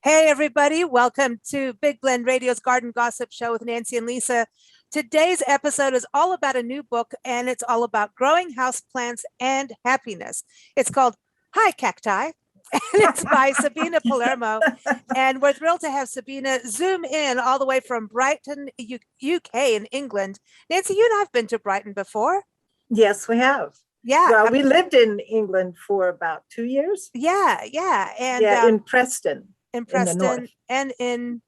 Hey, everybody. Welcome to Big Blend Radio's Garden Gossip Show with Nancy and Lisa. Today's episode is all about a new book, and it's all about growing houseplants and happiness. It's called Hi, Cacti, and it's by Sabina Palermo. And we're thrilled to have Sabina zoom in all the way from Brighton, UK in England. Nancy, you and I have been to Brighton before. Yes, we have. Yeah. Well, we lived in England for about 2 years. Yeah. And in Preston. in Preston and in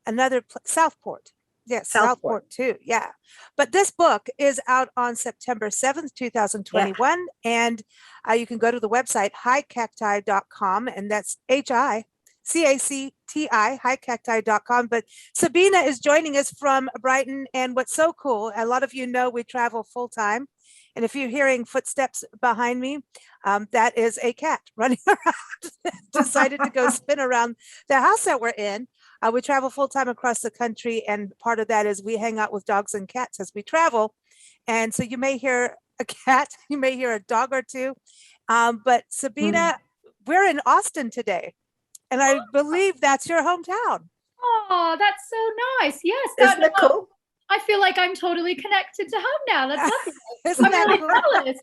another Southport. Yes, Southport too. Yeah. But this book is out on September 7th, 2021. Yeah. And you can go to the website highcacti.com, and that's HICACTI, highcacti.com. But Sabina is joining us from Brighton. And what's so cool, a lot of you know we travel full time. And if you're hearing footsteps behind me, that is a cat running around, decided to go spin around the house that we're in. We travel full time across the country. And part of that is we hang out with dogs and cats as we travel. And so you may hear a cat, you may hear a dog or two. But Sabina, we're in Austin today. And I believe that's your hometown. Oh, that's so nice. Yes. Isn't it cool? I feel like I'm totally connected to home now. That's lovely. Isn't that really jealous?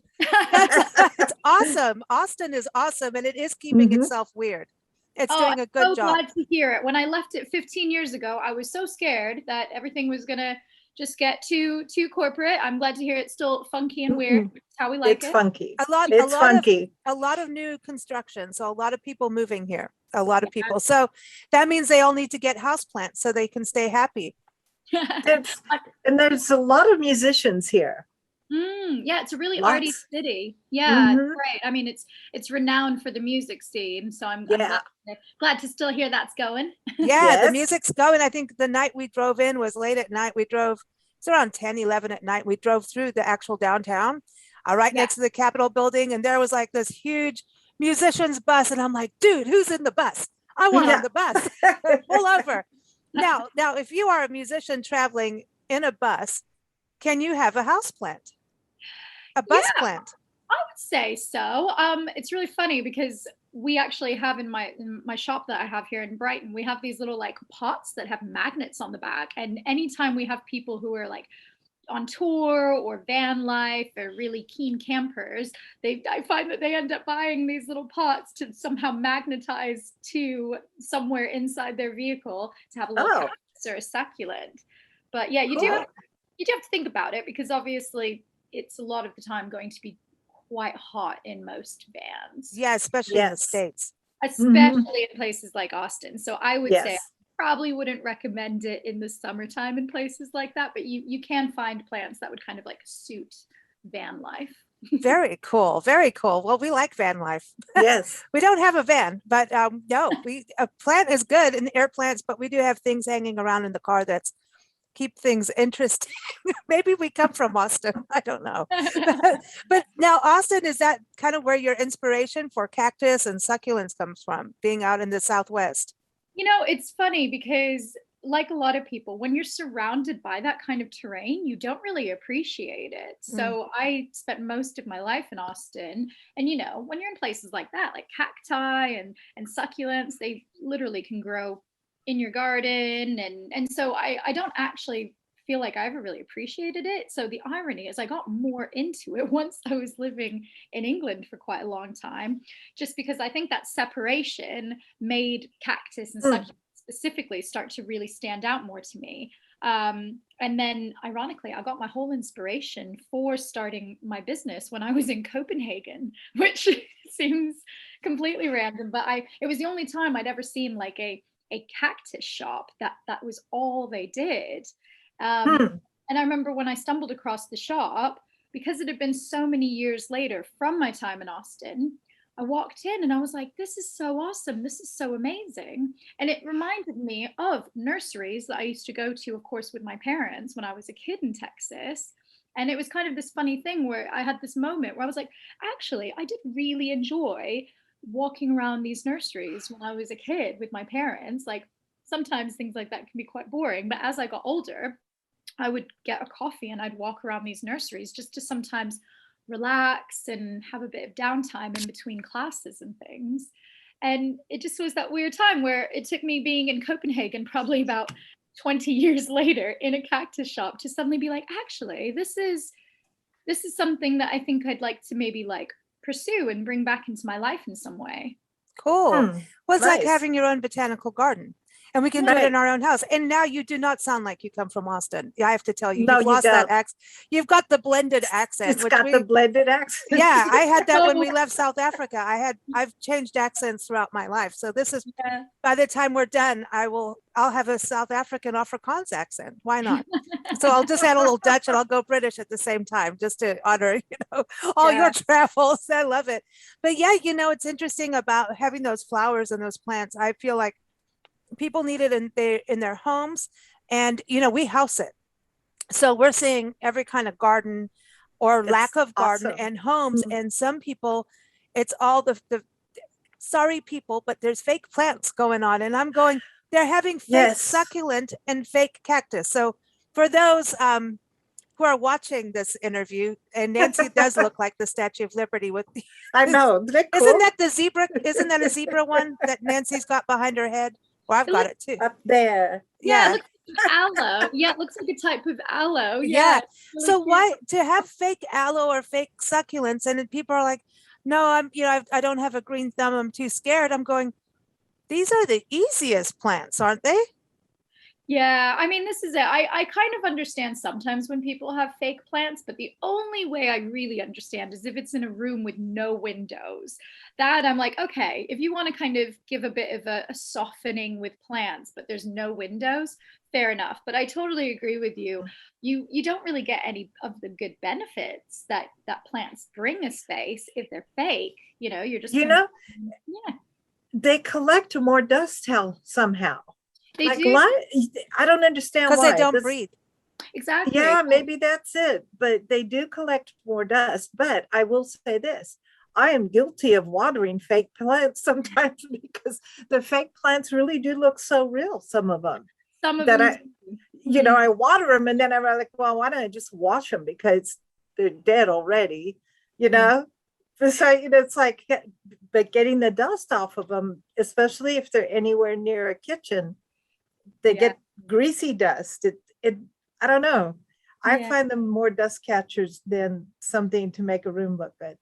It's awesome. Austin is awesome, and it is keeping itself weird. It's doing a good job. I'm so glad to hear it. When I left it 15 years ago, I was so scared that everything was going to just get too corporate. I'm glad to hear it's still funky and weird, which is how we like it. It's funky. It's funky. A lot of new construction, so a lot of people moving here. A lot of people. So that means they all need to get houseplants so they can stay happy. And there's a lot of musicians here. Yeah, it's a really arty city. Yeah, right. I mean, it's renowned for the music scene, so I'm glad to still hear that's going. Yeah, the music's going. I think the night we drove in was late at night. It's around 10, 11 at night. We drove through the actual downtown, right next to the Capitol building, and there was like this huge musician's bus, and I'm like, dude, who's in the bus? I want on the bus. Pull over. Now, if you are a musician traveling in a bus, can you have a houseplant? A bus plant? I would say so. It's really funny because we actually have in my shop that I have here in Brighton, we have these little like pots that have magnets on the back. And anytime we have people who are like on tour or van life or really keen campers, I find that they end up buying these little pots to somehow magnetize to somewhere inside their vehicle to have a little cactus or a succulent. But yeah, you do have to think about it, because obviously it's a lot of the time going to be quite hot in most vans. Yeah, especially in the States. Especially in places like Austin. So I would say probably wouldn't recommend it in the summertime in places like that, but you can find plants that would kind of like suit van life. Very cool. Very cool. Well, we like van life. Yes. We don't have a van, but no, a plant is good in air plants, but we do have things hanging around in the car that's keep things interesting. Maybe we come from Austin. I don't know. But now, Austin, is that kind of where your inspiration for cactus and succulents comes from, being out in the Southwest? You know, it's funny because like a lot of people, when you're surrounded by that kind of terrain, you don't really appreciate it. So I spent most of my life in Austin. And, you know, when you're in places like that, like cacti and succulents, they literally can grow in your garden. And so I don't actually feel like I ever really appreciated it. So the irony is I got more into it once I was living in England for quite a long time, just because I think that separation made cactus and succulents specifically start to really stand out more to me. And then ironically, I got my whole inspiration for starting my business when I was in Copenhagen, which seems completely random, but it was the only time I'd ever seen like a cactus shop that was all they did. And I remember when I stumbled across the shop, because it had been so many years later from my time in Austin, I walked in and I was like, this is so awesome. This is so amazing. And it reminded me of nurseries that I used to go to, of course, with my parents when I was a kid in Texas. And it was kind of this funny thing where I had this moment where I was like, actually, I did really enjoy walking around these nurseries when I was a kid with my parents. Like sometimes things like that can be quite boring, but as I got older, I would get a coffee and I'd walk around these nurseries just to sometimes relax and have a bit of downtime in between classes and things. And it just was that weird time where it took me being in Copenhagen probably about 20 years later in a cactus shop to suddenly be like, actually, this is something that I think I'd like to maybe like pursue and bring back into my life in some way. Cool. Well, it's like nice. having your own botanical garden. And we can do it in our own house. And now you do not sound like you come from Austin. I have to tell you, No, you've you lost that don't. accent. You've got the blended accent. It's got the blended accent. Yeah, I had that when we So- left South Africa. I've changed accents throughout my life. So this is, Yeah. by the time we're done, I'll have a South African Afrikaans accent. Why not? So I'll just add a little Dutch and I'll go British at the same time, just to honor, all your travels. I love it. But yeah, it's interesting about having those flowers and those plants. I feel like people need it in their homes, and we house it. So we're seeing every kind of garden or lack of garden awesome. and homes. And some people, it's all the sorry people, but there's fake plants going on. And I'm going, they're having fake succulent and fake cactus. So for those who are watching this interview, and Nancy does look like the Statue of Liberty with I know. Cool? Isn't that the zebra? Isn't that a zebra one that Nancy's got behind her head? Well, I've got it too. Up there? Yeah, it looks like aloe. Yeah, it looks like a type of aloe. Yeah. Really So cute. why to have fake aloe or fake succulents, and then people are like, no, I don't have a green thumb. I'm too scared. I'm going, these are the easiest plants, aren't they? Yeah, I mean, this is it. I kind of understand sometimes when people have fake plants, but the only way I really understand is if it's in a room with no windows. That I'm like, okay, if you want to kind of give a bit of a softening with plants, but there's no windows, fair enough. But I totally agree with you. You don't really get any of the good benefits that plants bring a space if they're fake. You're just Yeah. They collect more dust somehow. They do. I don't understand Because why. they don't breathe. Exactly. Yeah, maybe that's it. But they do collect more dust. But I will say this. I am guilty of watering fake plants sometimes because the fake plants really do look so real, some of them. Some of that them. I water them and then I'm like, well, why don't I just wash them because they're dead already, So, it's like, but getting the dust off of them, especially if they're anywhere near a kitchen, they get greasy dust. I don't know. I find them more dust catchers than something to make a room look good.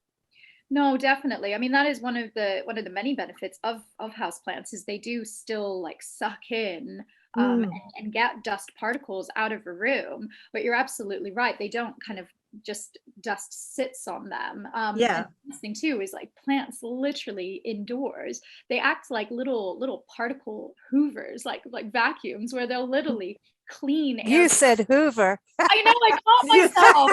No, definitely. I mean, that is one of the many benefits of houseplants is they do still like suck in and get dust particles out of a room. But you're absolutely right. They don't kind of just dust sits on them. And this thing too is like plants literally indoors. They act like little particle hoovers, like vacuums, where they'll literally clean air. You said Hoover. I know, I caught myself.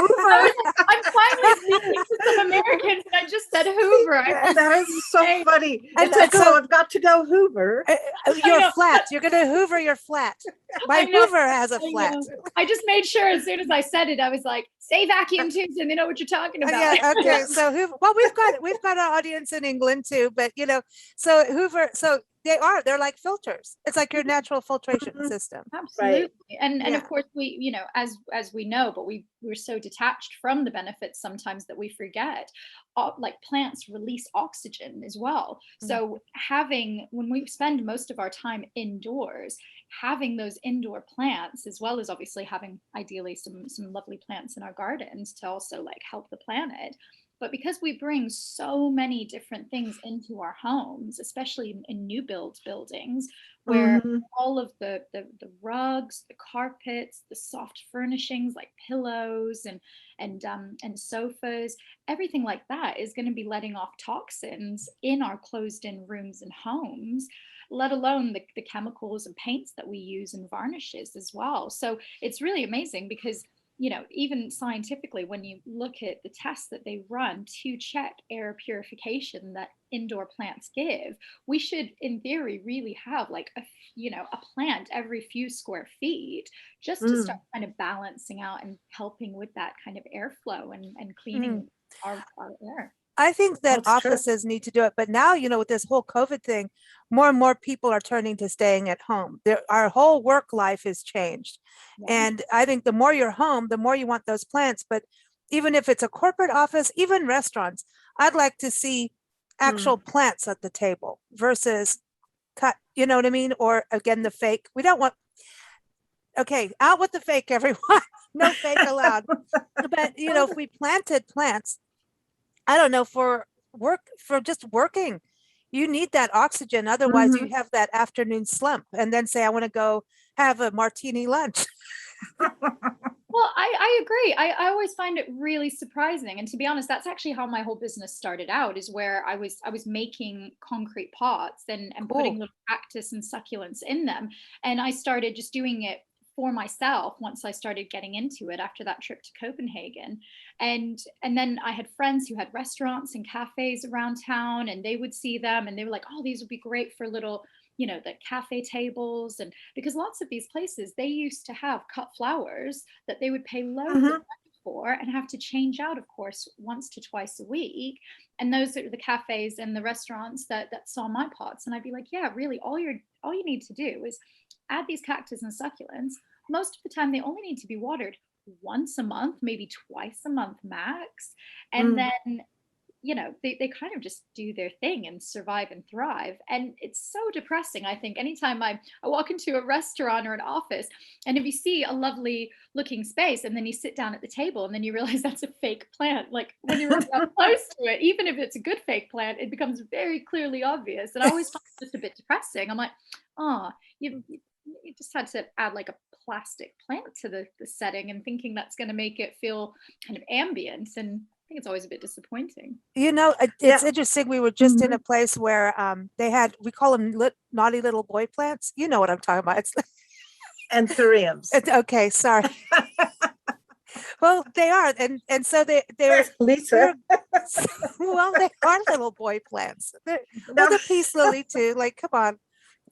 I'm finally speaking to some Americans and I just said Hoover. That is so funny. And It's like, so- I've got to go Hoover. Your flat. You're going to Hoover your flat. My Hoover has a flat. I just made sure as soon as I said it, I was like, say vacuum tubes and they know what you're talking about. Yeah, okay. So Hoover, well, we've got an audience in England too, but so Hoover, so they're like filters. It's like your natural filtration system. Absolutely. Right. And of course we, as we know, but we're so detached from the benefits sometimes that we forget. Like plants release oxygen as well. So when we spend most of our time indoors, having those indoor plants, as well as obviously having ideally some lovely plants in our gardens to also like help the planet. But because we bring so many different things into our homes, especially in new build buildings, where all of the rugs, the carpets, the soft furnishings like pillows and sofas, everything like that is going to be letting off toxins in our closed-in rooms and homes, let alone the chemicals and paints that we use and varnishes as well. So it's really amazing because even scientifically, when you look at the tests that they run to check air purification that indoor plants give, we should, in theory, really have like a plant every few square feet just to start kind of balancing out and helping with that kind of airflow and cleaning our air. I think that That's true. offices need to do it. But now, with this whole COVID thing, more and more people are turning to staying at home. Our whole work life is changed. Yeah. And I think the more you're home, the more you want those plants. But even if it's a corporate office, even restaurants, I'd like to see actual plants at the table versus cut, you know what I mean? Or again, the fake. We don't want, okay, out with the fake, everyone. No fake allowed. But, you know, if we planted plants, I don't know, for just working, you need that oxygen. Otherwise, you have that afternoon slump and then say, I want to go have a martini lunch. Well, I agree. I always find it really surprising. And to be honest, that's actually how my whole business started out, is where I was making concrete pots and putting Cool. little cactus and succulents in them. And I started just doing it for myself once I started getting into it after that trip to Copenhagen. And then I had friends who had restaurants and cafes around town, and they would see them and they were like, oh, these would be great for little, you know, the cafe tables. And because lots of these places, they used to have cut flowers that they would pay loads of money for and have to change out, of course, once to twice a week. And those are the cafes and the restaurants that saw my pots. And I'd be like, yeah, really, all you need to do is add these cactus and succulents. Most of the time, they only need to be watered once a month, maybe twice a month max. And then, you know, they kind of just do their thing and survive and thrive. And it's so depressing, I think, anytime I walk into a restaurant or an office, and if you see a lovely looking space and then you sit down at the table and then you realize that's a fake plant, like when you're really up close to it, even if it's a good fake plant, it becomes very clearly obvious. And I always find it just a bit depressing. I'm like, oh, you just had to add like a plastic plant to the setting and thinking that's going to make it feel kind of ambient. And I think it's always a bit disappointing. You know, it's interesting. We were just in a place where they had, we call them naughty little boy plants. You know what I'm talking about. It's Anthuriums. Okay, sorry. Well, they are, and so they're Lisa. well, they are little boy plants. They're, well, the peace lily too. Like, come on.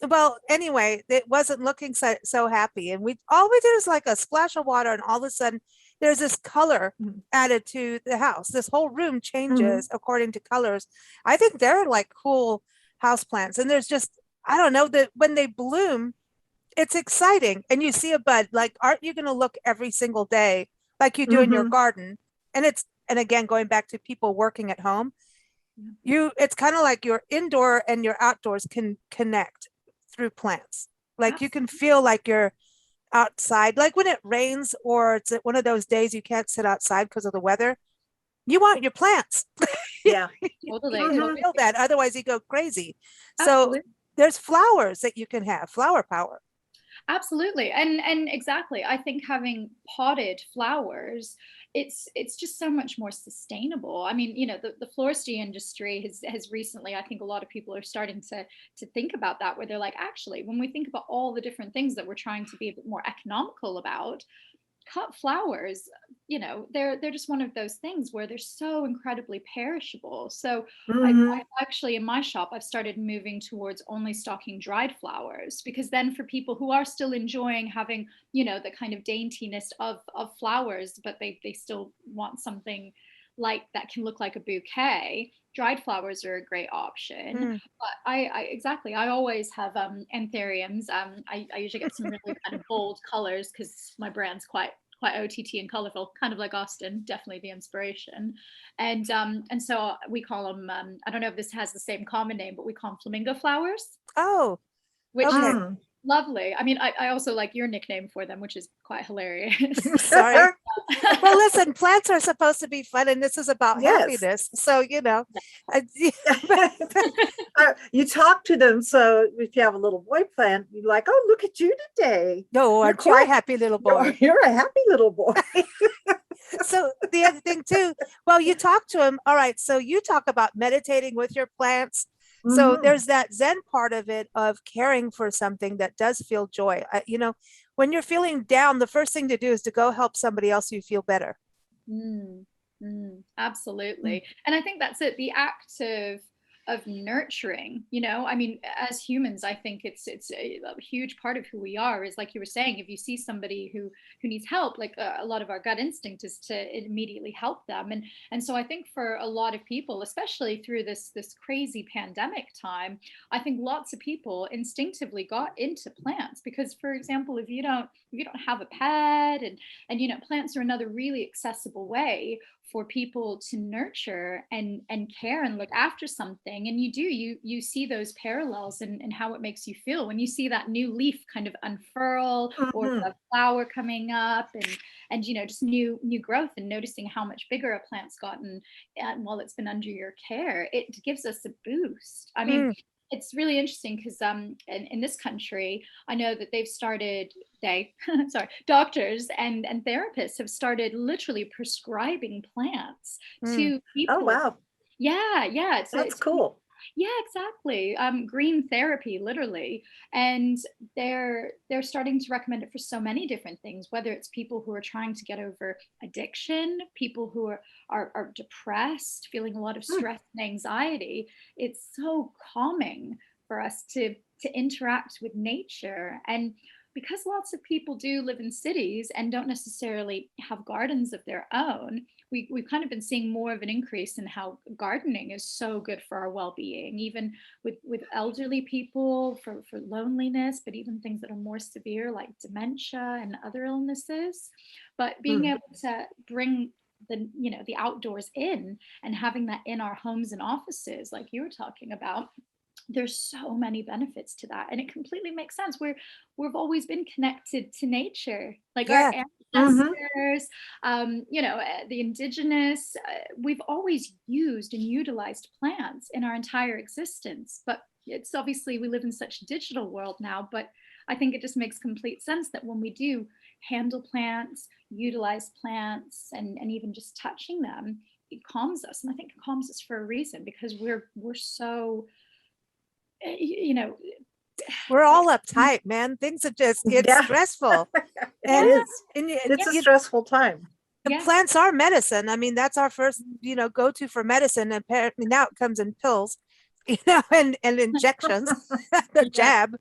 Well, anyway, it wasn't looking so happy, and all we did is like a splash of water, and all of a sudden, there's this color added to the house. This whole room changes according to colors. I think they're like cool house plants, and there's just, I don't know, that when they bloom, it's exciting, and you see a bud. Like, aren't you going to look every single day like you do in your garden? And again, going back to people working at home, it's kind of like your indoor and your outdoors can connect through plants. Like, you can feel like you're outside, like when it rains or it's one of those days you can't sit outside because of the weather, you want your plants. Yeah. Totally. You feel that, otherwise you go crazy. Absolutely. So there's flowers that you can have, flower power. Absolutely. And exactly. I think having potted flowers, it's just so much more sustainable. I mean, you know, the floristry industry has recently, I think a lot of people are starting to think about that, where they're like, actually, when we think about all the different things that we're trying to be a bit more economical about, cut flowers, you know, they're just one of those things where they're so incredibly perishable. So I actually, in my shop, I've started moving towards only stocking dried flowers, because then for people who are still enjoying having, you know, the kind of daintiness of flowers, but they still want something like that can look like a bouquet, dried flowers are a great option. But I always have anthuriums. I usually get some really kind of bold colors because my brand's quite OTT and colorful, kind of like Austin, definitely the inspiration. And so we call them, I don't know if this has the same common name, but we call them flamingo flowers. Oh, which okay. is lovely. I mean, I also like your nickname for them, which is quite hilarious. Sorry. Well, listen, plants are supposed to be fun, and this is about happiness. So, you know, you talk to them. So if you have a little boy plant, you're like, oh, look at you today. No, aren't you a happy little boy? You're a happy little boy. So the other thing too, well, you talk to him. All right. So you talk about meditating with your plants. So there's that Zen part of it, of caring for something that does feel joy. You know, when you're feeling down, the first thing to do is to go help somebody else you feel better. Absolutely. And I think that's it. The act of nurturing, you know, I mean, as humans, I think it's a huge part of who we are, is like you were saying, if you see somebody who needs help, like a lot of our gut instinct is to immediately help them. And so I think for a lot of people, especially through this crazy pandemic time, I think lots of people instinctively got into plants because, for example, if you don't have a pet, and you know, plants are another really accessible way for people to nurture and care and look after something. And you see those parallels and how it makes you feel when you see that new leaf kind of unfurl or a flower coming up and just new growth, and noticing how much bigger a plant's gotten while it's been under your care. It gives us a boost. I mean, it's really interesting because in this country, I know that doctors and therapists have started literally prescribing plants to people. Oh, wow. Yeah. That's cool. Yeah, exactly. Green therapy, literally. And they're starting to recommend it for so many different things, whether it's people who are trying to get over addiction, people who are depressed, feeling a lot of stress and anxiety. It's so calming for us to interact with nature. And because lots of people do live in cities and don't necessarily have gardens of their own, we've kind of been seeing more of an increase in how gardening is so good for our well-being, even with elderly people, for loneliness, but even things that are more severe like dementia and other illnesses. But being able to bring the outdoors in and having that in our homes and offices, like you were talking about, there's so many benefits to that, and it completely makes sense. We've always been connected to nature, like our ancestors, the indigenous. We've always used and utilized plants in our entire existence, but it's obviously we live in such a digital world now. But I think it just makes complete sense that when we do handle plants, utilize plants, and even just touching them, it calms us. And I think it calms us for a reason, because we're so we're all uptight, man. Things are just stressful. And it's a stressful time. And plants are medicine. I mean, that's our first, go-to for medicine. And apparently now it comes in pills, and injections, the jab,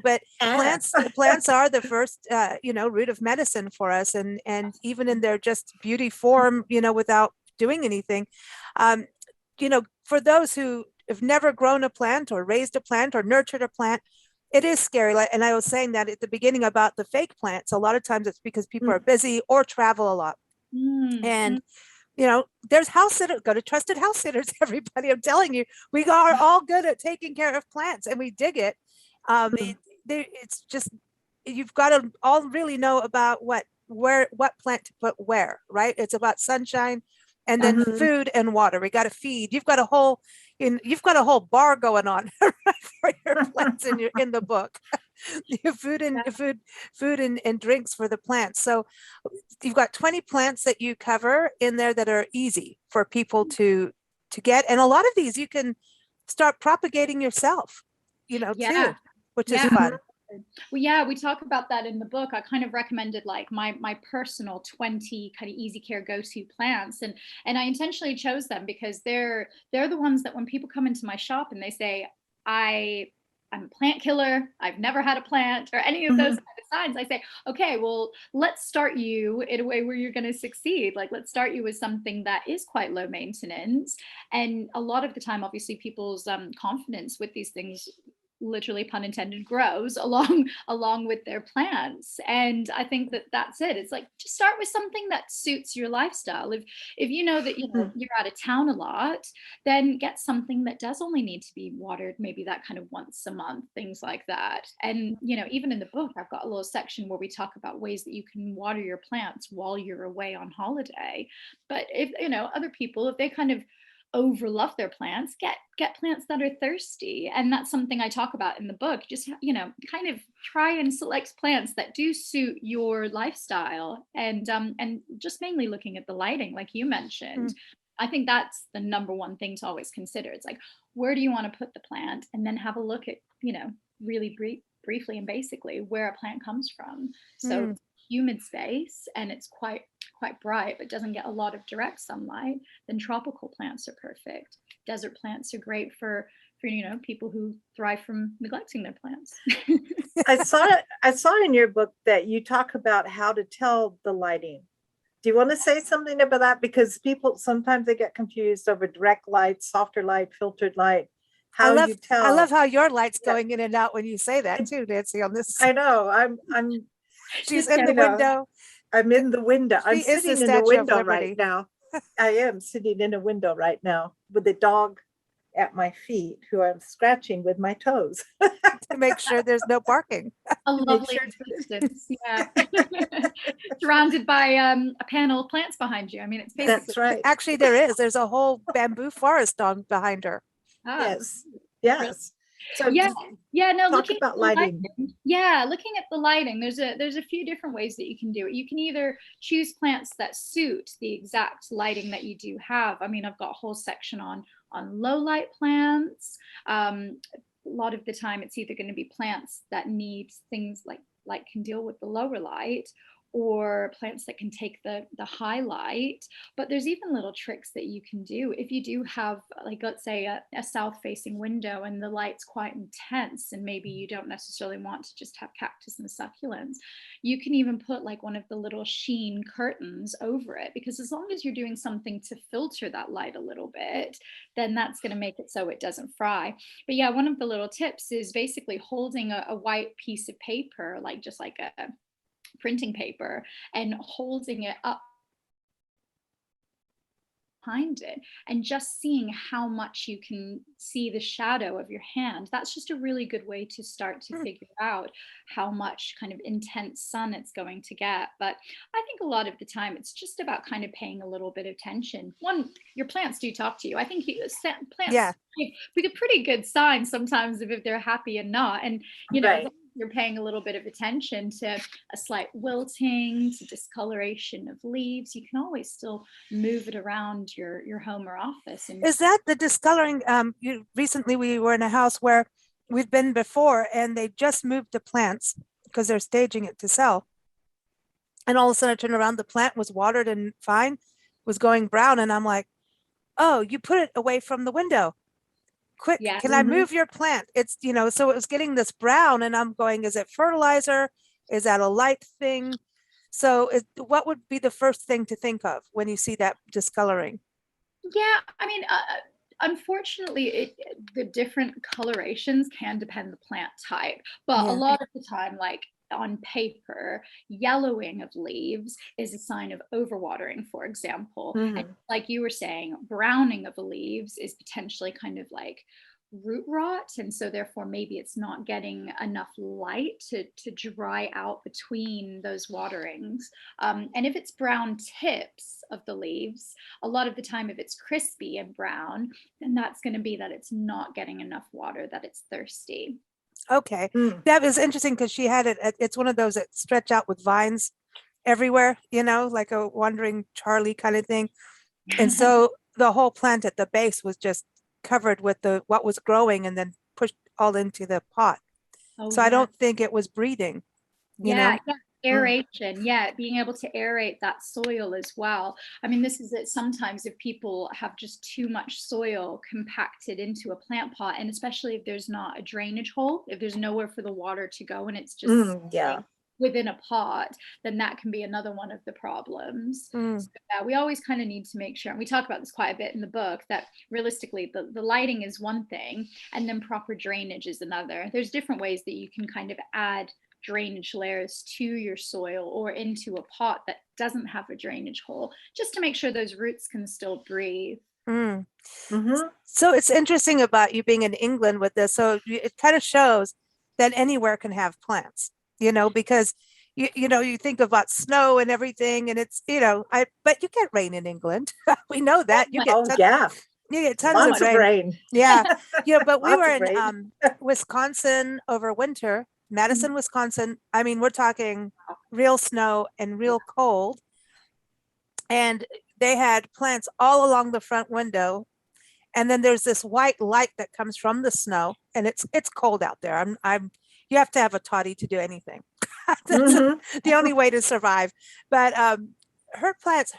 but plants are the first, root of medicine for us. And even in their just beauty form, without doing anything, for those who have never grown a plant or raised a plant or nurtured a plant, it is scary. And I was saying that at the beginning about the fake plants. A lot of times it's because people are busy or travel a lot. And, there's house sitters. Go to trusted house sitters, everybody. I'm telling you, we are all good at taking care of plants and we dig it. It's just, you've got to all really know about what plant to put where, right? It's about sunshine and then food and water. We got to feed. You've got a whole bar going on for your plants in the book. food and drinks for the plants. So you've got 20 plants that you cover in there that are easy for people to get. And a lot of these you can start propagating yourself, too, which is fun. Well, yeah, we talk about that in the book. I kind of recommended like my personal 20 kind of easy care go-to plants, and I intentionally chose them because they're the ones that when people come into my shop and they say, I'm a plant killer, I've never had a plant, or any of those kind of signs, I say, okay, well, let's start you in a way where you're going to succeed. Like, let's start you with something that is quite low maintenance. And a lot of the time, obviously, people's confidence with these things, literally pun intended, grows along with their plants. And I think that's it. It's like, just start with something that suits your lifestyle. If you know that you're out of town a lot, then get something that does only need to be watered maybe that kind of once a month, things like that. And even in the book, I've got a little section where we talk about ways that you can water your plants while you're away on holiday. But if other people, if they kind of overlove their plants, get plants that are thirsty. And that's something I talk about in the book. Just kind of try and select plants that do suit your lifestyle, and just mainly looking at the lighting, like you mentioned. I think that's the number one thing to always consider. It's like, where do you want to put the plant, and then have a look at really briefly and basically where a plant comes from. So humid space and it's quite bright but doesn't get a lot of direct sunlight, then tropical plants are perfect. Desert plants are great for people who thrive from neglecting their plants. I saw in your book that you talk about how to tell the lighting. Do you want to say something about that? Because people sometimes they get confused over direct light, softer light, filtered light. I love how your light's going in and out when you say that too, Nancy, on this. I know. She's in the window. I'm in the window. I'm sitting in the window right now. I am sitting in a window right now with the dog at my feet who I'm scratching with my toes. To make sure there's no barking. A make lovely sure- existence. Yeah. Surrounded by a panel of plants behind you. I mean, it's basically. That's right. Actually, there is. There's a whole bamboo forest on behind her. Ah, Yes. Yes. So yeah, yeah. No, talk looking about at the lighting. Yeah, looking at the lighting, there's a few different ways that you can do it. You can either choose plants that suit the exact lighting that you do have. I mean, I've got a whole section on low light plants. A lot of the time, it's either going to be plants that need things like can deal with the lower light, or plants that can take the high light. But there's even little tricks that you can do if you do have, like, let's say a south facing window and the light's quite intense, and maybe you don't necessarily want to just have cactus and succulents. You can even put like one of the little sheen curtains over it, because as long as you're doing something to filter that light a little bit, then that's going to make it so it doesn't fry. But yeah, one of the little tips is basically holding a white piece of paper, like just like a printing paper, and holding it up behind it and just seeing how much you can see the shadow of your hand. That's just a really good way to start to figure out how much kind of intense sun it's going to get. But I think a lot of the time it's just about kind of paying a little bit of attention. One, your plants do talk to you. I think plants Yeah. with a pretty good sign sometimes of if they're happy and not. And you know, Right. you're paying a little bit of attention to a slight wilting, to discoloration of leaves, you can always still move it around your home or office. And Is that the discoloring? Recently we were in a house where we've been before, and they just moved the plants because they're staging it to sell. And all of a sudden I turned around, the plant was watered and fine, was going brown. And I'm like, oh, you put it away from the window. Quick, Yeah. can I move your plant? It's, so it was getting this brown, and I'm going, is it fertilizer? Is that a light thing? So what would be the first thing to think of when you see that discoloring? Yeah, I mean, unfortunately, the different colorations can depend the plant type, but a Yeah. lot of the time, like on paper, yellowing of leaves is a sign of overwatering, for example. And like you were saying, browning of the leaves is potentially kind of like root rot, and so therefore maybe it's not getting enough light to dry out between those waterings. And if it's brown tips of the leaves, a lot of the time if it's crispy and brown, then that's going to be that it's not getting enough water, that it's thirsty. Okay. That was interesting because she had it's one of those that stretch out with vines everywhere, like a wandering Charlie kind of thing. And so the whole plant at the base was just covered with what was growing and then pushed all into the pot. Oh, So I don't think it was breathing, yeah, aeration. Yeah, being able to aerate that soil as well. I mean, this is it. Sometimes if people have just too much soil compacted into a plant pot, and especially if there's not a drainage hole, if there's nowhere for the water to go and it's just within a pot, then that can be another one of the problems. So, yeah, we always kind of need to make sure, and we talk about this quite a bit in the book, that realistically the lighting is one thing and then proper drainage is another. There's different ways that you can kind of add drainage layers to your soil or into a pot that doesn't have a drainage hole, just to make sure those roots can still breathe. So it's interesting about you being in England with this. So it kind of shows that anywhere can have plants, because you think about snow and everything, and it's, but you get rain in England. We know that. You get tons of rain. Yeah. But we were in Wisconsin over winter, Madison, Wisconsin. I mean, we're talking real snow and real cold. And they had plants all along the front window. And then there's this white light that comes from the snow, and it's cold out there. You have to have a toddy to do anything. That's the only way to survive. But her plants,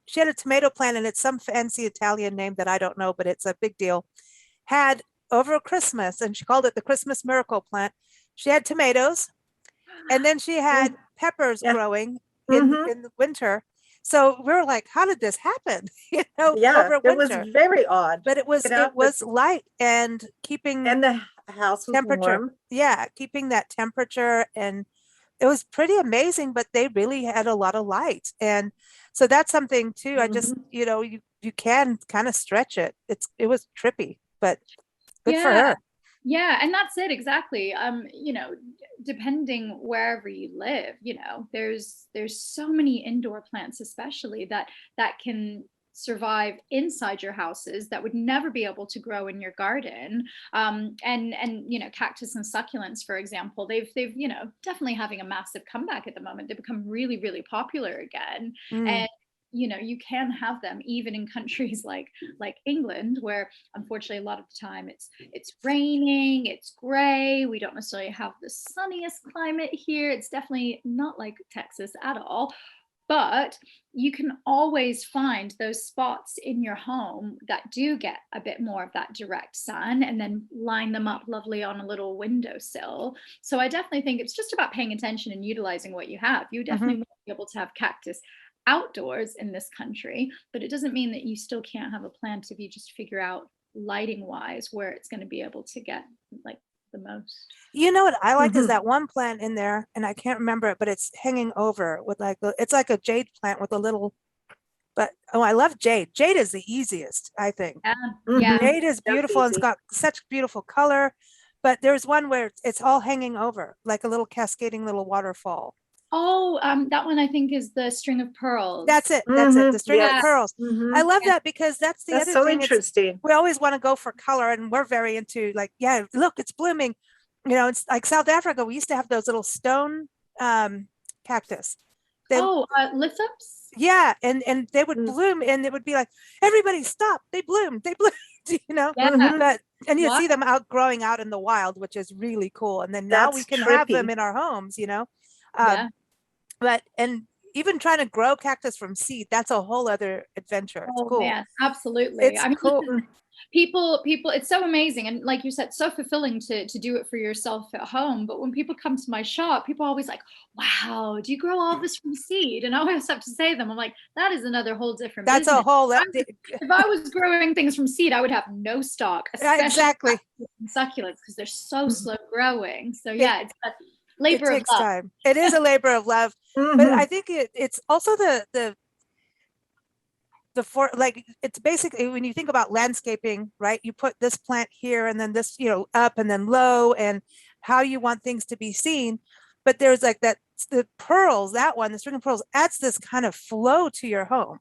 she had a tomato plant, and it's some fancy Italian name that I don't know, but it's a big deal. Had over Christmas, and she called it the Christmas miracle plant. She had tomatoes, and then she had peppers growing in the winter. So we were like, how did this happen? Over winter. It was very odd. But it was light and keeping the house was temperature. warm. Yeah, keeping that temperature, and it was pretty amazing, but they really had a lot of light. And so that's something too. I just, you know, you can kind of stretch it. It was trippy, but good for Yeah. her. Yeah, and that's it exactly. You know, depending wherever you live, you know, there's so many indoor plants especially that can survive inside your houses that would never be able to grow in your garden. And you know, cactus and succulents, for example, they've you know, definitely having a massive comeback at the moment. They've become really, really popular again. Mm. And you know, you can have them even in countries like England, where unfortunately a lot of the time it's raining, it's gray, we don't necessarily have the sunniest climate here. It's definitely not like Texas at all, but you can always find those spots in your home that do get a bit more of that direct sun, and then line them up lovely on a little windowsill. So I definitely think it's just about paying attention and utilizing what you have. You definitely won't be able to have cactus outdoors in this country, but it doesn't mean that you still can't have a plant if you just figure out lighting wise where it's going to be able to get like the most. You know what I like is that one plant in there, and I can't remember it, but it's hanging over with like it's like a jade plant with a little. But oh, I love jade. Jade is the easiest, I think. Yeah. Jade is beautiful and it's got such beautiful color. But there's one where it's all hanging over, like a little cascading little waterfall. Oh, that one I think is the string of pearls. That's it. That's it. The string of Yes. pearls. I love that because that's the That's other so thing. interesting. We always want to go for color, and we're very into like, yeah, look, it's blooming. You know, it's like South Africa. We used to have those little stone cactus. Lithops. Yeah, and they would bloom, and it would be like, everybody stop! They bloomed. They bloomed. You know, but and you see them growing out in the wild, which is really cool. And then now we can have them in our homes. You know, but and even trying to grow cactus from seed, that's a whole other adventure. It's cool. Man, absolutely. It's cool. People, it's so amazing. And like you said, so fulfilling to do it for yourself at home. But when people come to my shop, people are always like, wow, do you grow all this from seed? And I always have to say to them, I'm like, that is another whole different That's business. a whole. If I was growing things from seed, I would have no stock, especially exactly succulents, because they're so slow growing. So yeah, it's a labor of love. Time. It is a labor of love. But I think it's also the like, it's basically when you think about landscaping, right? You put this plant here and then this, you know, up and then low, and how you want things to be seen. But there's like the pearls, that one, the string of pearls adds this kind of flow to your home.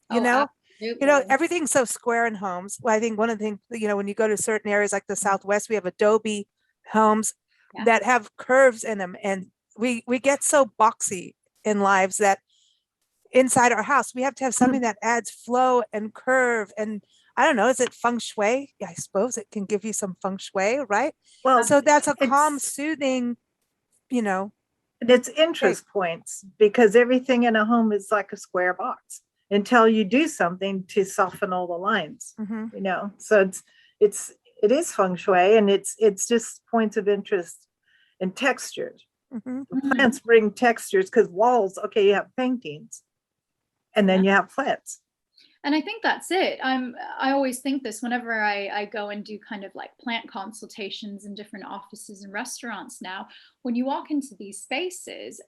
You know, absolutely. You know, everything's so square in homes. Well, I think one of the things, you know, when you go to certain areas like the Southwest, we have adobe homes that have curves in them, and we get so boxy in lives that inside our house we have to have something that adds flow and curve. And I don't know, is it feng shui? I suppose it can give you some feng shui, right? Well, so that's a calm, soothing, you know, and it's interest points, because everything in a home is like a square box until you do something to soften all the lines. You know, so it is feng shui, and it's just points of interest and textures. Plants bring textures, because walls, okay, you have paintings, and then you have plants. And I think that's it. I always think this whenever I go and do kind of like plant consultations in different offices and restaurants now. When you walk into these spaces,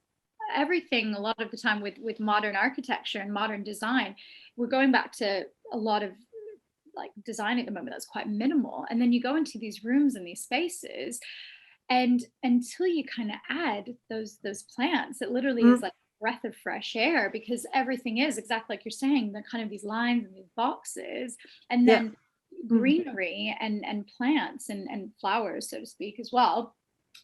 everything a lot of the time with modern architecture and modern design, we're going back to a lot of like design at the moment that's quite minimal. And then you go into these rooms and these spaces, and until you kind of add those plants, it literally is like breath of fresh air, because everything is exactly like you're saying, the kind of these lines and these boxes, and then greenery and plants and flowers, so to speak, as well.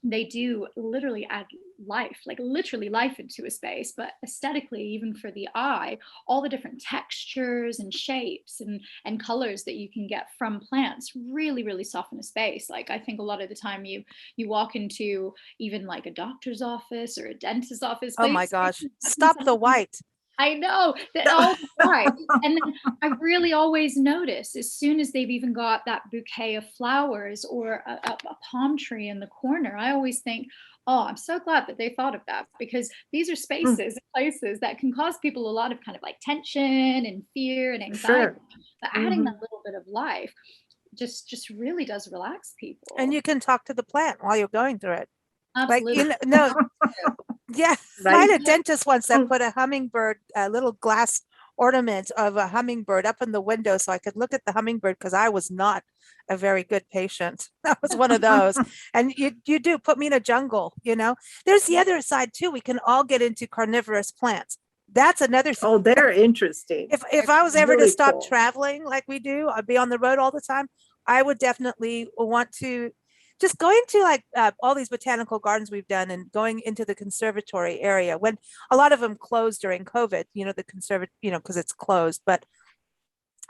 They do literally add life, like literally life into a space, but aesthetically, even for the eye, all the different textures and shapes and colors that you can get from plants really, really soften a space. Like I think a lot of the time you walk into even like a doctor's office or a dentist's office. Oh my gosh, stop the white. I know that all right. And then I really always notice as soon as they've even got that bouquet of flowers or a palm tree in the corner, I always think, oh, I'm so glad that they thought of that, because these are spaces and places that can cause people a lot of kind of like tension and fear and anxiety. But adding that little bit of life just really does relax people. And you can talk to the plant while you're going through it. Absolutely. Like, you know, Yeah, I right? had a dentist once that Mm. put a hummingbird, a little glass ornament of a hummingbird up in the window so I could look at the hummingbird because I was not a very good patient. That was one of those. And you do put me in a jungle, you know. There's the other side too. We can all get into carnivorous plants. That's another thing. Oh, they're interesting. If I was ever to Really stop cool. traveling like we do, I'd be on the road all the time. I would definitely want to just going to like all these botanical gardens we've done and going into the conservatory area when a lot of them closed during COVID, you know, the conservatory, you know, because it's closed, but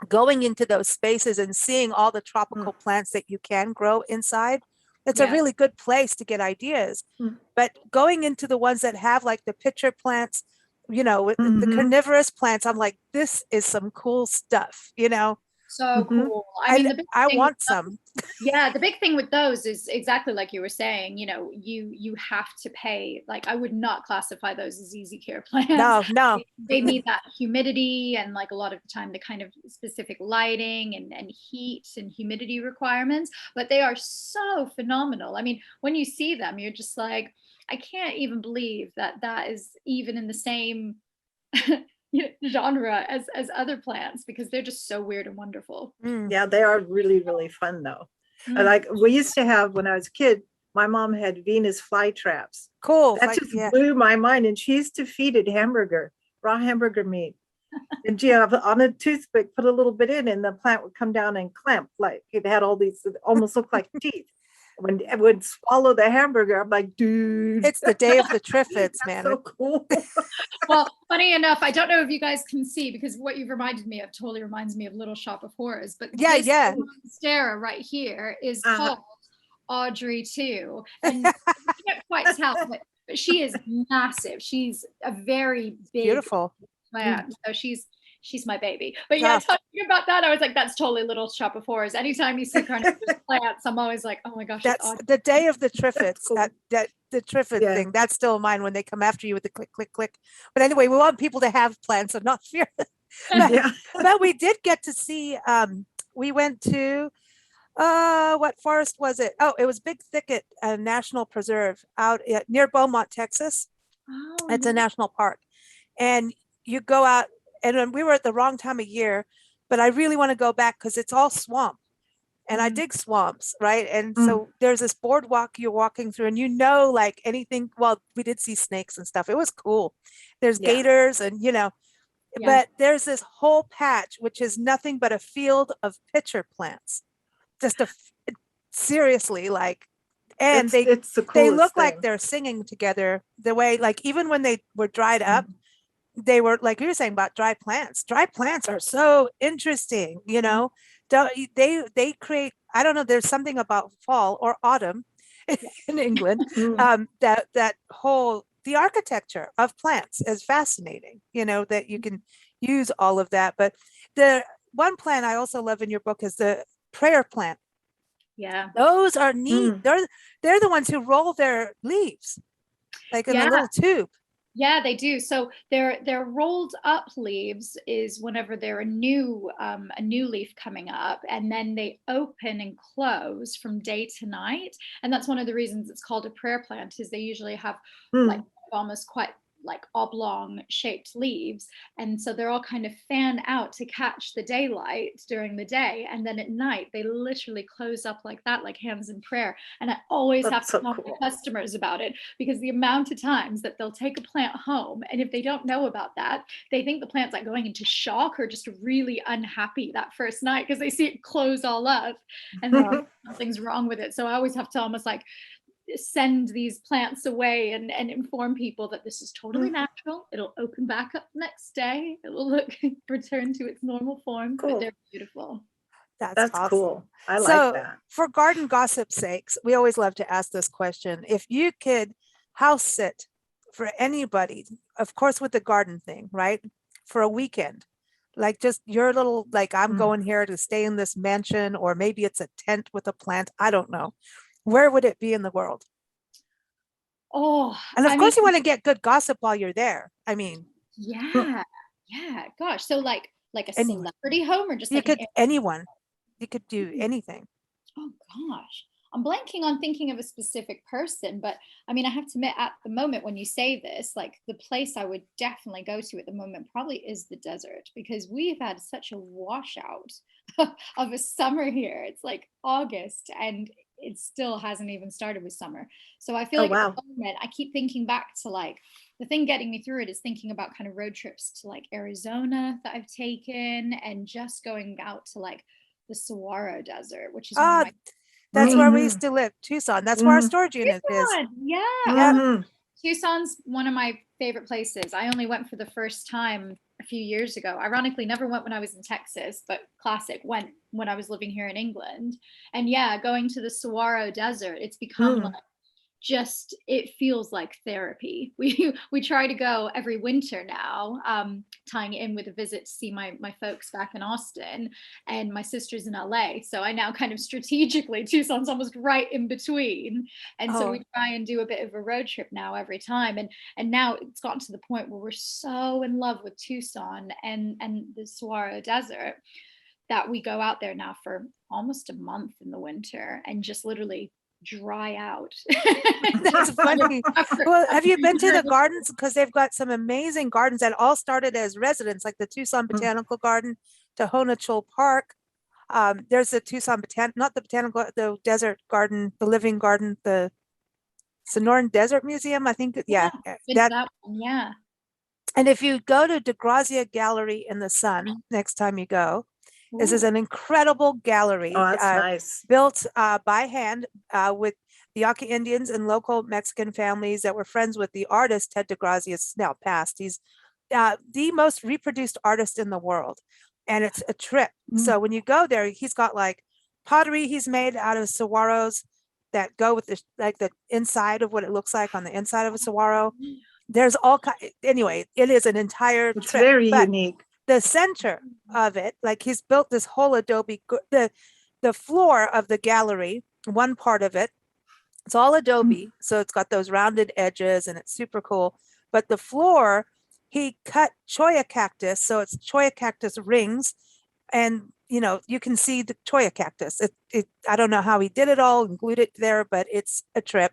going into those spaces and seeing all the tropical plants that you can grow inside, it's a Yeah. really good place to get ideas. Mm. But going into the ones that have like the pitcher plants, you know, with the Mhm. carnivorous plants, I'm like, this is some cool stuff, you know. So Mhm. cool. I mean, the big I thing with want some. yeah, the big thing with those is exactly like you were saying, you know, you have to pay. Like I would not classify those as easy care plants. No, no. They need that humidity and like a lot of the time the kind of specific lighting and heat and humidity requirements, but they are so phenomenal. I mean, when you see them, you're just like, I can't even believe that that is even in the same genre as other plants because they're just so weird and wonderful. Mm, Yeah, they are really, really fun though. Mm. Like we used to have when I was a kid, my mom had Venus flytraps. cool. That Like, just yeah. blew my mind. And she used to feed it hamburger, raw hamburger meat. And she on a toothpick, put a little bit in, and the plant would come down and clamp like it had all these it almost looked like teeth. When it would swallow the hamburger, I'm like, dude, It's the day of the triffids, that's man. so cool. Well, funny enough, I don't know if you guys can see because what you've reminded me of totally reminds me of Little Shop of Horrors. But Yeah, this yeah. monstera right here is Uh-huh. called Audrey too, and you can't quite tell, but she is massive. She's a very big Beautiful. plant, so she's my baby. But yeah, Oh. talking about that, I was like, that's totally Little Shop of Horrors. Anytime you see carnivorous plants, I'm always like, oh my gosh, it's That's Audrey. the day of the triffids. cool. That the triffid Yeah. thing. That's still mine when they come after you with the click, click, click. But anyway, we want people to have plants and not fear. But, Yeah. but we did get to see. We went to what forest was it? Oh, it was Big Thicket National Preserve out near Beaumont, Texas. Oh, It's a no. national park, and you go out. And when we were at the wrong time of year, but I really want to go back because it's all swamp. And I Mm. dig swamps, right? And Mm. so there's this boardwalk you're walking through, and you know, like anything. Well, we did see snakes and stuff. It was cool. There's Yeah. gators, and you know, Yeah. but there's this whole patch which is nothing but a field of pitcher plants. Just seriously like, and It's the they coolest look like thing. they're singing together. The way, like, even when they were dried up, Mm-hmm. they were like you were saying about dry plants. Dry plants are so interesting, you know. They create, I don't know, there's something about fall or autumn in England, Mm. that whole, the architecture of plants is fascinating, you know, that you can use all of that. But the one plant I also love in your book is the prayer plant. Yeah. Those are neat. Mm. They're the ones who roll their leaves like in a Yeah. little tube. Yeah, they do. So their rolled up leaves is whenever they're a new leaf coming up, and then they open and close from day to night. And that's one of the reasons it's called a prayer plant, is they usually have like Mm. almost quite like oblong shaped leaves, and so they're all kind of fan out to catch the daylight during the day, and then at night they literally close up like that, like hands in prayer. And I always have That's to so tell cool. my customers about it because the amount of times that they'll take a plant home, and if they don't know about that, they think the plant's like going into shock or just really unhappy that first night because they see it close all up and they're like, something's wrong with it. So I always have to almost like send these plants away and inform people that this is totally natural. It'll open back up the next day. It will look return to its normal form, but Cool. they're beautiful. That's That's awesome. cool. I like So that. for garden gossip sakes, we always love to ask this question. If you could house sit for anybody, of course, with the garden thing, right? For a weekend, like just your little, like, I'm Mm. going here to stay in this mansion, or maybe it's a tent with a plant. I don't know. Where would it be in the world? Oh, And of I course, mean, you want to get good gossip while you're there. I mean, yeah, yeah. Gosh, so like a anyway, celebrity home or just you like an could, anyone, you could do Airbnb? anything. Oh gosh. I'm blanking on thinking of a specific person, but I mean, I have to admit, at the moment when you say this, like the place I would definitely go to at the moment probably is the desert, because we've had such a washout of a summer here. It's like August and it still hasn't even started with summer. So I feel Oh, like at wow. the moment, I keep thinking back to like the thing getting me through it is thinking about kind of road trips to like Arizona that I've taken, and just going out to like the Saguaro Desert, which is one of Ah, my that's where we Mhm. used to live, Tucson. That's where our storage unit is. Tucson. Yeah. Yep. Mhm. Tucson's one of my favorite places. I only went for the first time a few years ago. Ironically, never went when I was in Texas, but classic, went when I was living here in England. And yeah, going to the Saguaro Desert, it's become Mm. like just, it feels like therapy. We try to go every winter now, tying it in with a visit to see my folks back in Austin, and my sister's in LA. So I now kind of strategically, Tucson's almost right in between, and so Oh, we try and do a bit of a road trip now every time. And now it's gotten to the point where we're so in love with Tucson and the Saguaro Desert that we go out there now for almost a month in the winter and just literally dry out. that's funny. Well, have you been to the gardens? Because they've got some amazing gardens that all started as residents, like the Tucson Botanical Garden, Tohono Chul Park. There's the Tucson not the botanical, the desert garden, the living garden, the Sonoran Desert Museum, I think. Yeah, Been to that. that one, yeah. And if you go to DeGrazia Gallery in the Sun next time you go, this is Ooh. an incredible gallery Oh, that's nice. built by hand with the Yaqui Indians and local Mexican families that were friends with the artist Ted DeGrazia. Is now passed. He's the most reproduced artist in the world, and it's a trip. So when you go there, he's got like pottery he's made out of saguaros that go with the like the inside of what it looks like on the inside of a saguaro. There's all kind. Anyway, it is an entire It's trip. very But unique. the center of it, like he's built this whole adobe, the floor of the gallery, one part of it, it's all adobe. So it's got those rounded edges and it's super cool. But the floor, he cut cholla cactus. So it's cholla cactus rings. And, you know, you can see the cholla cactus. I don't know how he did it all and glued it there, but it's a trip.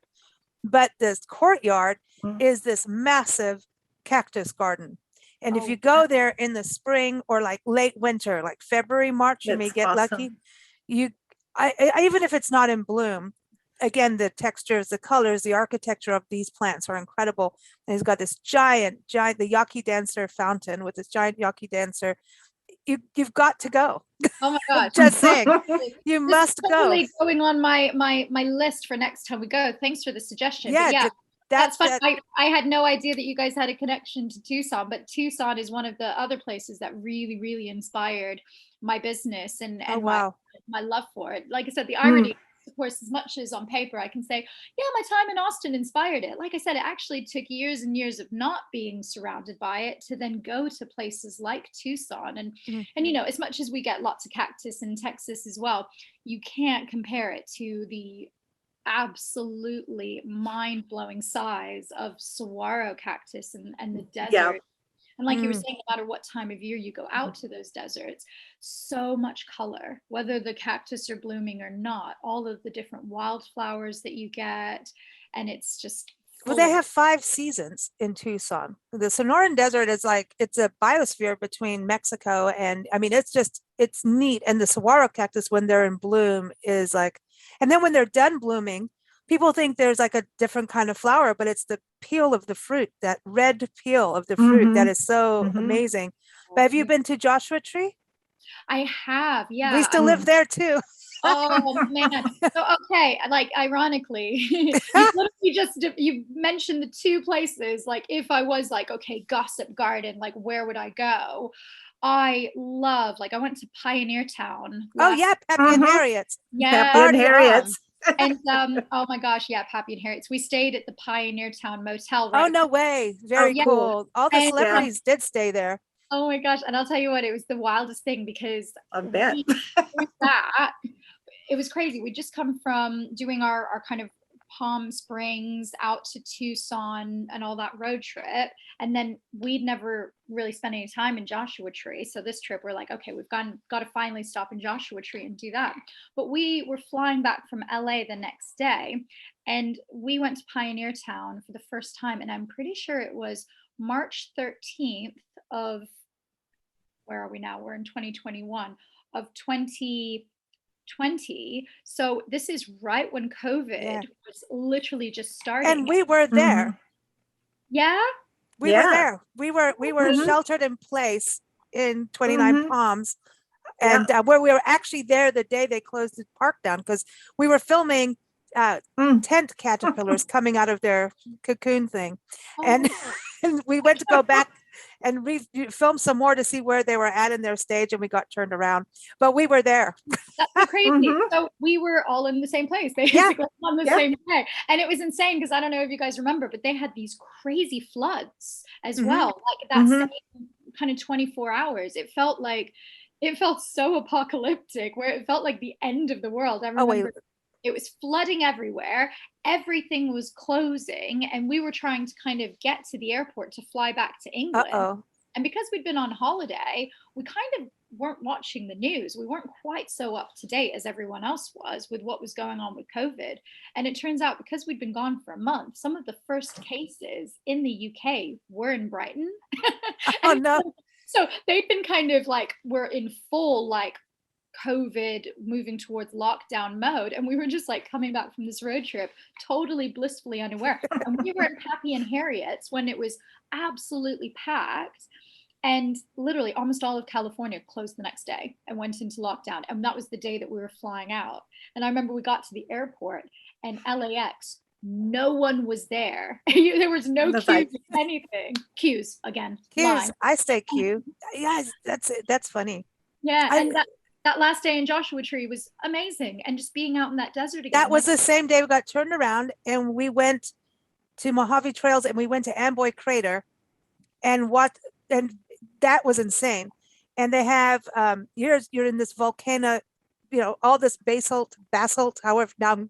But this courtyard is this massive cactus garden. And if you go there in the spring or like late winter, like February, March, you may That's get lucky. awesome. Even if it's not in bloom, again, the textures, the colors, the architecture of these plants are incredible. And he's got this giant, the Yaqui Dancer fountain with this giant Yaqui Dancer. You've got to go. Oh my gosh. Just saying, you This must is go. totally going on my list for next time we go. Thanks for the suggestion. But Yeah, yeah, that's fun. that. I had no idea that you guys had a connection to Tucson, but Tucson is one of the other places that really, really inspired my business and Oh, wow. my love for it. Like I said, the irony, of course, as much as on paper I can say, yeah, my time in Austin inspired it. Like I said, it actually took years and years of not being surrounded by it to then go to places like Tucson. And you know, as much as we get lots of cactus in Texas as well, you can't compare it to the absolutely mind-blowing size of saguaro cactus and the desert. Yeah. And like you were saying, no matter what time of year you go out to those deserts, so much color, whether the cactus are blooming or not, all of the different wildflowers that you get. And it's just Well, full they of have 5 seasons in Tucson. The Sonoran Desert is like, it's a biosphere between Mexico and, I mean, it's neat. And the saguaro cactus, when they're in bloom, is like, and then when they're done blooming, people think there's like a different kind of flower, but it's the peel of the fruit, that red peel of the fruit that is so amazing. But have you been to Joshua Tree? I have, We yeah. used to live there too. Oh man. So okay, like ironically, you literally just you mentioned the two places. Like if I was like, okay, Gossip Garden, like where would I go? I love, like I went to Pioneer Town. Oh yeah, Peppy and Harriet's. Yeah. Peppy and Harriet's. And oh my gosh, yeah, Pappy and Harriet's. We stayed at the Pioneer Town Motel. Oh Right no way. Very yeah. cool. All the And, celebrities did stay there. oh my gosh. And I'll tell you what, it was the wildest thing because I bet. with that, it was crazy. We just come from doing our kind of Palm Springs out to Tucson and all that road trip. And then we'd never really spent any time in Joshua Tree. So this trip, we're like, okay, we've got to finally stop in Joshua Tree and do that. But we were flying back from LA the next day, and we went to Pioneer Town for the first time. And I'm pretty sure it was March 13th of, where are we now? We're in 2021 of 2020. So this is right when COVID was literally just starting. And we were there. Yeah. We were there. We were sheltered in place in 29 Palms. And where we were actually there the day they closed the park down, because we were filming tent caterpillars coming out of their cocoon thing. And, and we went to go back and film some more to see where they were at in their stage, and we got turned around. But we were there. That's so crazy. So we were all in the same place, basically on the same day. And it was insane, because I don't know if you guys remember, but they had these crazy floods as well. Like that same kind of 24 hours. It felt so apocalyptic, where it felt like the end of the world. I remember it was flooding everywhere. Everything was closing, and we were trying to kind of get to the airport to fly back to England. And because we'd been on holiday, we kind of weren't watching the news. We weren't quite so up to date as everyone else was with what was going on with COVID. And it turns out, because we'd been gone for a month, some of the first cases in the UK were in Brighton. So they'd been kind of like, we're in full like COVID moving towards lockdown mode. And we were just like coming back from this road trip, totally blissfully unaware. And we were at Pappy and Harriet's when it was absolutely packed. And literally almost all of California closed the next day and went into lockdown. And that was the day that we were flying out. And I remember we got to the airport, and LAX, no one was there. There was no queues, anything. Queues again. Queues. I say queue. Yeah, that's funny. Yeah, and that last day in Joshua Tree was amazing, and just being out in that desert again. That was the same day we got turned around, and we went to Mojave Trails, and we went to Amboy Crater, and that was insane. And they have you're in this volcano, all this basalt, however, now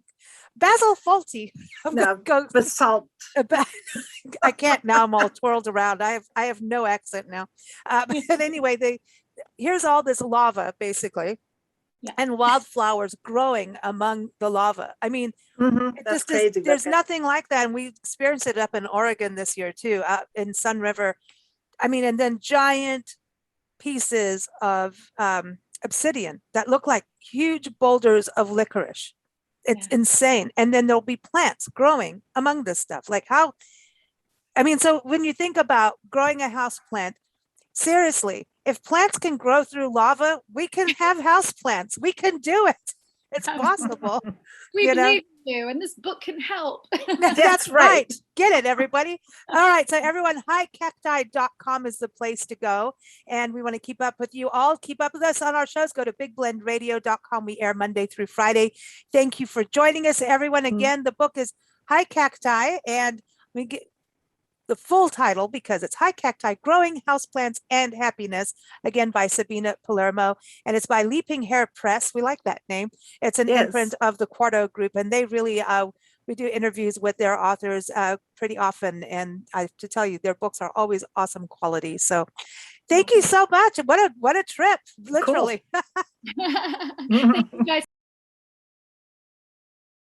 basalty. Basalt. I can't now. I'm all twirled around. I have no accent now. But anyway, here's all this lava basically, and wildflowers growing among the lava. I mean, that's crazy. There's nothing like that, and we experienced it up in Oregon this year too, in Sun River. I mean, and then giant pieces of obsidian that look like huge boulders of licorice. It's insane. And then there'll be plants growing among this stuff. Like so when you think about growing a house plant, seriously, if plants can grow through lava, we can have house plants. We can do it. It's possible. We believe in you, and this book can help. That's right. Get it, everybody. All right. So everyone, highcacti.com is the place to go. And we want to keep up with you all. Keep up with us on our shows. Go to bigblendradio.com. We air Monday through Friday. Thank you for joining us, everyone. Again, the book is High Cacti, and we get the full title, because it's High Cacti, Growing Houseplants and Happiness, again by Sabina Palermo, and it's by Leaping Hair Press. We like that name. It's an imprint of the Quarto Group, and they really we do interviews with their authors pretty often, and I have to tell you, their books are always awesome quality. So thank you so much. What a trip, literally. Cool. Thank you guys.